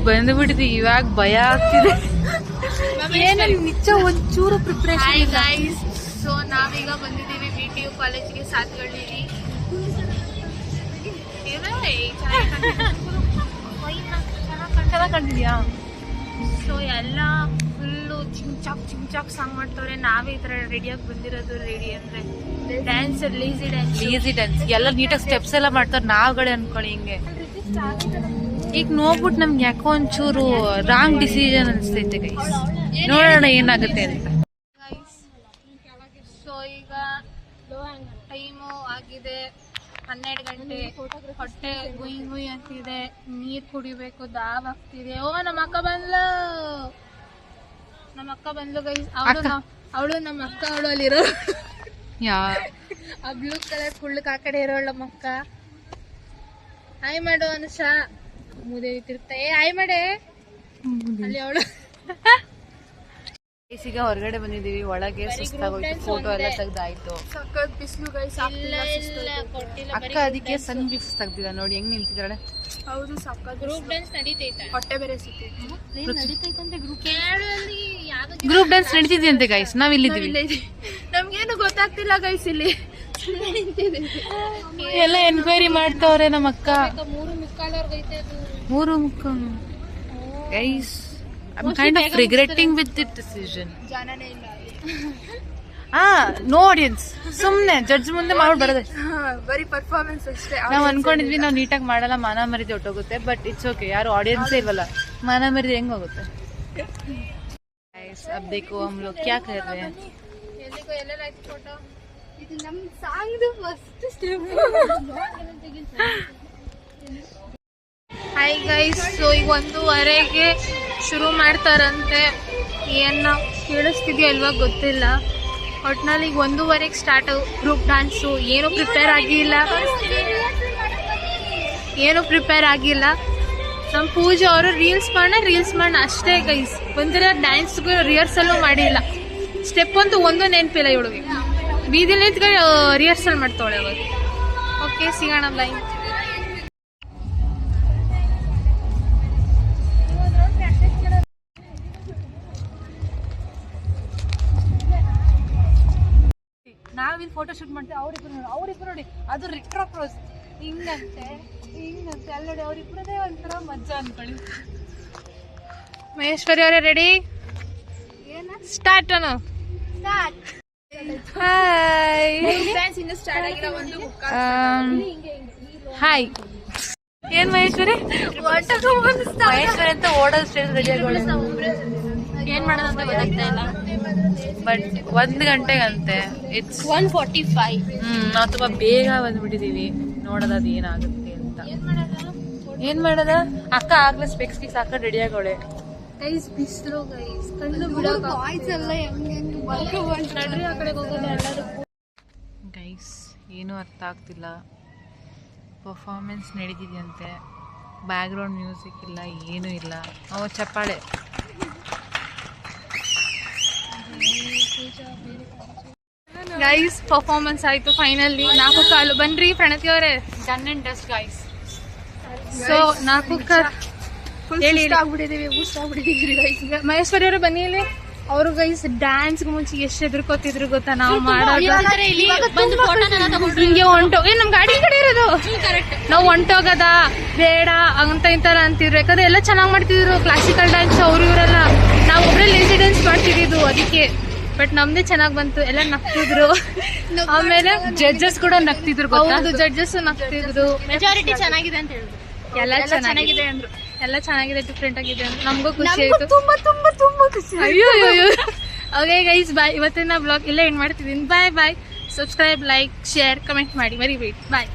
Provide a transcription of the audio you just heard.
ಬಂದ್ಬಿಟ್ಟಿದ್ವಿ, ಇವಾಗ ಭಯ ಆಗ್ತಿದೆ. ಏನಲ್ಲಿ ನಿಜ ಒಂಚೂರು ಪ್ರಿಪ್ರೇಷನ್ ಇಲ್ಲ. ಸೊ ನಾವೀಗ ಬಂದಿದ್ದೀವಿ BTU ಕಾಲೇಜ್ಗೆ ಸಾತ್ಗಳ್ಳಿಲಿ. ಚೆನ್ನಾಗಿ ಕಂಡಿದ್ಯಾ? ಸೊ ಎಲ್ಲ ಫುಲ್ಲು ಚಿಂಚಾಕ್ ಸಾಂಗ್ ಮಾಡ್ತವ್ರೆ. ನಾವೇ ಈ ತರ ರೆಡಿಯಾಗಿ ಬಂದಿರೋದು. ರೆಡಿ ಅಂದ್ರೆ ಡ್ಯಾನ್ಸ್, ಲೇಸಿ ಡ್ಯಾನ್ಸ್ ಎಲ್ಲ ನೀಟಾಗಿ ಸ್ಟೆಪ್ಸ್ ಎಲ್ಲ ಮಾಡ್ತಾರೆ. ನಾವುಗಳೇ ಅನ್ಕೊಳ್ಳಿ ಹಿಂಗೆ. ಈಗ ನೋಡ್ಬಿಟ್ಟು ನಮ್ಗೆ ಯಾಕೋ ಒಂಚೂರು ರಾಂಗ್ ಡಿಸಿಷನ್ ಅನಿಸ್ತೈತೆ ಗೈಸ್. ನೋಡೋಣ ಏನಾಗುತ್ತೆ ಅಂತ. ಸೊ ಈಗ ಟೈಮು ಆಗಿದೆ 12 ಗಂಟೆ. ಹೊಟ್ಟೆ ಗುಯ್ ಅಂತಿದೆ. ನೀರ್ ಕುಡಿಬೇಕು, ದಾವ್ ಆಗ್ತಿದೆ. ಓ ನಮ್ಮ ಅಕ್ಕ ಬಂದ್ಲು ಗೈಸ್. ಅವಳು ನಮ್ಮ ಅಕ್ಕ, ಅವಳು ಅಲ್ಲಿರೋ ಆ ಬ್ಲೂ ಕಲರ್ ಕುಳ್ಳಕ್ ಆ ಕಡೆ ಇರೋಳು ನಮ್ಮ ಅಕ್ಕ. ಹಾಯ್ ಮಾಡು ಅನುಷಾ. ಮುದೇವಿ ತಿರ್ತಾ ಹಾಯ್ ಮಾಡೆ ಅಲ್ಲಿ ಅವಳು. ಈಗ ಹೊರಗಡೆ ಬಂದಿದೀವಿ. ಒಳಗೆ ಸುಸ್ತಾಗೋಯ್ತು. ಫೋಟೋ ಎಲ್ಲ ತೆಗ್ದಾಯ್ತು. ಸಖತ್ ಬಿಸಿಲು ಗೈಸ್. ಅಕ್ಕ ಅದಕ್ಕೆ ಸನ್ ಗ್ಲಿಕ್ಸ್ ತೆಗ್ದಿಲ್ಲ ನೋಡಿ ಹೆಂಗ್ ನಿಂತಿದ್ದಾಳೆ. ಹೌದು, ಸಖತ್ ಗ್ರೂಪ್ ಡ್ಯಾನ್ಸ್ ನಡೀತೈತೆ. ಹೊಟ್ಟೆ ಬೇರೆ ಸಿಗ್ತೈತೆ. ಗ್ರೂಪ್ ಡ್ಯಾನ್ಸ್ ನಡೀತಿದ್ಯಂತೆ ಗೈಸ್. ನಾವ್ ಇಲ್ಲಿದ್ದೀವಿ. ನಮ್ಗೇನು ಗೊತ್ತಾಗ್ತಿಲ್ಲ ಗೈಸ್. ಇಲ್ಲಿ ಎಲ್ಲ ಎನ್ಕ್ವೈರಿ ಮಾಡ್ತಾವ್ರೆ ನಮ್ಮ ಅಕ್ಕ. 3:45 guys, I'm kind of regretting with the decision. ಜಾನನೇ ಇಲ್ಲ. No audience. ಸುಮ್ನೆ ಜಡ್ಜ್ ಮುಂದೆ ಮಾಡ್ಬಿಟ್ಟು ಬರೋದೆ. ಬರೀ ಪರ್ಫಾರ್ಮೆನ್ಸ್ ಅಷ್ಟೇ. ನಾವ್ ಅನ್ಕೊಂಡಿದ್ವಿ ನಾವ್ ನೀಟಾಗಿ ಮಾಡಲ್ಲ, ಮಾನ ಮರ್ಯಾದೆ ಹೊಟ್ಟೋಗುತ್ತೆ. ಬಟ್ ಇಟ್ಸ್ ಓಕೆ, ಯಾರು ಆಡಿಯನ್ಸೇ ಇಲ್ವಲ್ಲ, ಮಾನ ಮರ್ಯಾದೆ ಹೆಂಗ್ ಹೋಗುತ್ತೆ. अब देखो हम लोग क्या कर रहे हैं. ಫೋಟೋ ಇದು ನಮ್ song first step. Hi guys. So ಈಗ 1:15ಗೆ ಶುರು ಮಾಡ್ತಾರಂತೆ. ಏನ ಕೇಳಿಸ್ತಿದ್ಯೋ ಇಲ್ವಾ ಗೊತ್ತಿಲ್ಲ. ಒಟ್ನಲ್ಲಿ ಈಗ 1:15ಗೆ ಸ್ಟಾರ್ಟ್ ಗ್ರೂಪ್ ಡ್ಯಾನ್ಸು. ಏನೂ ಪ್ರಿಪೇರ್ ಆಗಿಲ್ಲ. ನಮ್ಮ ಪೂಜೆ ಅವರು ರೀಲ್ಸ್ ಮಾಡೋಣ ಅಷ್ಟೇ ಗೈಸ್. ಬಂದಿರೋ ಡ್ಯಾನ್ಸ್ಗೂ ರಿಹರ್ಸಲ್ಲು ಮಾಡಿಲ್ಲ. ಸ್ಟೆಪ್ ಅಂತೂ ಒಂದು ನೆನಪಿಲ್ಲ ಇವಳಿಗೆ. ಬೀದಿಲಿ ನಿಂತ್ಕೊಂಡು ರಿಹರ್ಸಲ್ ಮಾಡ್ತಾವಳೆ ಅವಾಗ. ಓಕೆ, ಸಿಗೋಣ ಬೈ. ನಾವಿಲ್ಲಿ ಫೋಟೋ ಶೂಟ್ ಮಾಡ್ತೇವೆ. ಅವ್ರಿಬ್ರು ನೋಡಿ ಅದು ರಿಟ್ರೋಕ್ರೋಸ್ ಹಿಂಗಂತೆ ಅಲ್ಲಿ ನೋಡಿ. ಅವ್ರಿಬ್ರದೇ ಒಂಥರ ಮಜ್ಜಾ ಅನ್ಕೊಳ್ಳಿ. ಮಹೇಶ್ವರಿ ಅವರೇ ರೆಡಿ? ಸ್ಟಾರ್ಟ್ ಅನ್ನು. ಹಾಯ್. ಏನ್ ಮಹೇಶ್ವರಿ ಅಂತ ಓಡೋದು ಸ್ಟೇಜ್ ರೆಡಿ ಆಗೋಳೆ. ಏನ್ ಮಾಡೋದಂತ ಗೊತ್ತಾಗ್ತಾ ಇಲ್ಲ. ಬಟ್ 1 ಗಂಟೆಗಂತೆ. ಇಟ್ಸ್ 1:45. ನಾವು ತುಂಬಾ ಬೇಗ ಬಂದ್ಬಿಟ್ಟಿದೀವಿ. ನೋಡೋದು ಅದು ಏನಾಗುತ್ತೆ ಅಂತ. ಏನ್ ಮಾಡೋದ? ಅಕ್ಕ ಆಗ್ಲೇ ಸ್ಪೆಕ್ಸ್ ಗಿಕ್ಸ್ ಹಾಕೊಂಡು ರೆಡಿ ಆಗೋಳೆ. ಗೈಸ್ ಬಿಸ್ಲು ಗೈಸ್. ಕಣ್ಣು ಬಿಡೋಕೆ ವಾಯ್ಸ್ ಎಲ್ಲ ನಡ್ರಿ ಆ ಕಡೆ ಹೋಗೋದು ಎಲ್ಲರೂ. ಗೈಸ್ ಏನೂ ಅರ್ಥ ಆಗ್ತಿಲ್ಲ. ಪರ್ಫಾರ್ಮೆನ್ಸ್ ನಡೀತಿದೆಯಂತೆ. ಬ್ಯಾಕ್ಗ್ರೌಂಡ್ ಮ್ಯೂಸಿಕ್ ಇಲ್ಲ, ಏನೂ ಇಲ್ಲ. ಅವ ಚಪ್ಪಾಳೆ. ಗೈಸ್ ಪರ್ಫಾರ್ಮೆನ್ಸ್ ಆಯ್ತು ಫೈನಲಿ. 4 ಕಾಲು ಬನ್ರಿ ಪ್ರಣತಿ ಅವರೇ. Done and dust guys. So 4 ಕಾಲು ಮಹೇಶ್ವರಿ ಅವರು ಬನ್ನಿ ಇಲ್ಲಿ. ಅವರು ಗೈಸ್ ಡ್ಯಾನ್ಸ್ಗೆ ಮುಂಚೆ ಎಷ್ಟು ಎದುರ್ಕೋತಿದ್ರು ಗೊತ್ತಾ ನಾವು ಮಾಡೋದು. ಹಿಂಗೆ ಹೊಂಟೋಗಿ ನಮ್ ಗಾಡಿ ಕಡೆ ಇರೋದು. ನಾವು ಹೊಂಟೋಗದ ಬೇಡ ಅಂತ ಇಂತರ ಅಂತಿದ್ರು. ಯಾಕಂದ್ರೆ ಎಲ್ಲ ಚೆನ್ನಾಗ್ ಮಾಡ್ತಿದ್ರು ಕ್ಲಾಸಿಕಲ್ ಡ್ಯಾನ್ಸ್. ಅವ್ರು ಇವರೆಲ್ಲ ನಾವು ಒಬ್ರೆ ಲೇಸಿ ಡ್ಯಾನ್ಸ್ ಮಾಡ್ತಿದ್ದು ಅದಕ್ಕೆ. ಬಟ್ ನಮ್ದೇ ಚೆನ್ನಾಗ್ ಬಂತು. ಎಲ್ಲ ನಗ್ತಿದ್ರು. ಆಮೇಲೆ ಜಡ್ಜಸ್ ಕೂಡ ನಗ್ತಿದ್ರು. ಹೌದು, ಜಡ್ಜಸ್ ನಗ್ತಿದ್ರು. ಮೆಜಾರಿಟಿ ಚೆನ್ನಾಗಿದೆ ಅಂತ ಹೇಳಿದ್ರು. ಎಲ್ಲ ಚೆನ್ನಾಗಿದೆ ಅಂದ್ರು. ಎಲ್ಲ ಚೆನ್ನಾಗಿದೆ, ಡಿಫ್ರೆಂಟ್ ಆಗಿದೆ ಅಂತ ನಮಗೂ ಖುಷಿ ಆಯ್ತು. ತುಂಬಾ ಖುಷಿ. ಅಯ್ಯೋ ಓಕೆ ಗೈಸ್, ಬಾಯ್. ಇವತ್ತಿನ ಬ್ಲಾಗ್ ಇಲ್ಲೇ ಎಂಡ್ ಮಾಡ್ತಿದ್ದೀನಿ. ಬಾಯ್. ಸಬ್ಸ್ಕ್ರೈಬ್, ಲೈಕ್, ಶೇರ್, ಕಮೆಂಟ್ ಮಾಡಿ ಮರಿಬೇಡಿ. ಬಾಯ್.